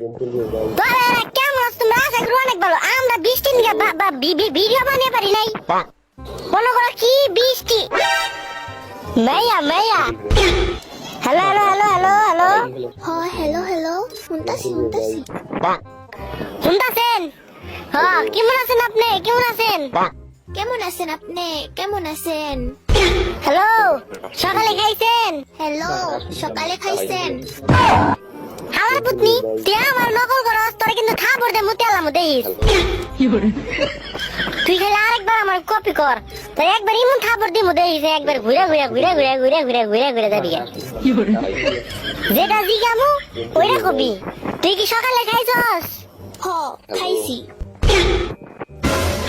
তোরা কেমন আছো তোমরা? আশা করি অনেক ভালো। আমরা বৃষ্টি নিয়ে ভিডিও বানিয়ে পারি নাই। মনে করো কি বৃষ্টি। মাইয়া মাইয়া। Hello hello hello hello hello. হ্যাঁ হ্যালো হ্যালো শুনতাছি শুনতাছেন? হ্যাঁ কেমন আছেন আপনি? কেমন আছেন? কেমন আছেন হ্যালো সকালে খাইছেন? হ্যালো সকালে খাইছেন আমার পুতনি তুই আমার নকল করস, তোরা কিন্তু খাবার দে মুতে আলাম দেখিস। তুই খালি আরেকবার আমার কপি কর, তোর একবার ইমন খাবার দিমু দেখিস, একবার ঘুরে ঘুরে ঘুরে ঘুরে ঘুরে ঘুরে ঘুরে ঘুরে যাবি। যেটা জিগামু ওইটা কবি। তুই কি সকালে খাইছস? হ খাইছি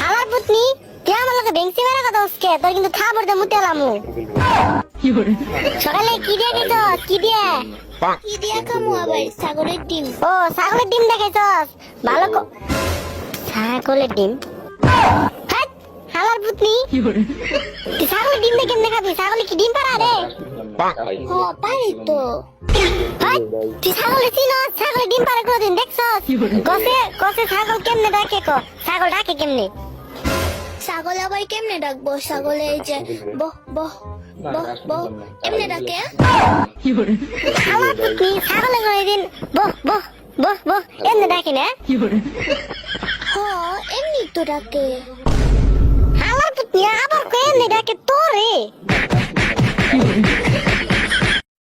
আমার পুতনি তুই আমার লগে বেংসি মেরা কথা হচ্ছে, তোর কিন্তু খাবার দে মুতে আলামু। সকালে কি দিয়ে খাইছস? কি দিয়ে? কি দিয়া খামু আবার ছাগলের ডিম ও ছাগলের ডিম দেখাইছস? ভালো ছাগলের ডিম? হাট হালার পুতনি, তুই ছাগলের ডিম দিয়ে কেমনে খাবি? ছাগলে কি ডিম পাড়া রে? হ পারি তো হাট তুই ছাগলে চিনস? ছাগলে ডিম পাড়া কোনদিন দেখছস? কসে কসে ছাগল কেমনে ডাকে? ছাগল ডাকে কেমনে? ছাগল আবার কেমনে ডাকবো? ছাগলে এই যে বহ বহ বহ বহ এমনি ডাকে আমার পুতনি ছাগলে কোনদিন বহ বহ বহ বহ এমনে ডাকে না? হ এমনি তো ডাকে আমার পুতনি আবার কেমনে ডাকে তোরে?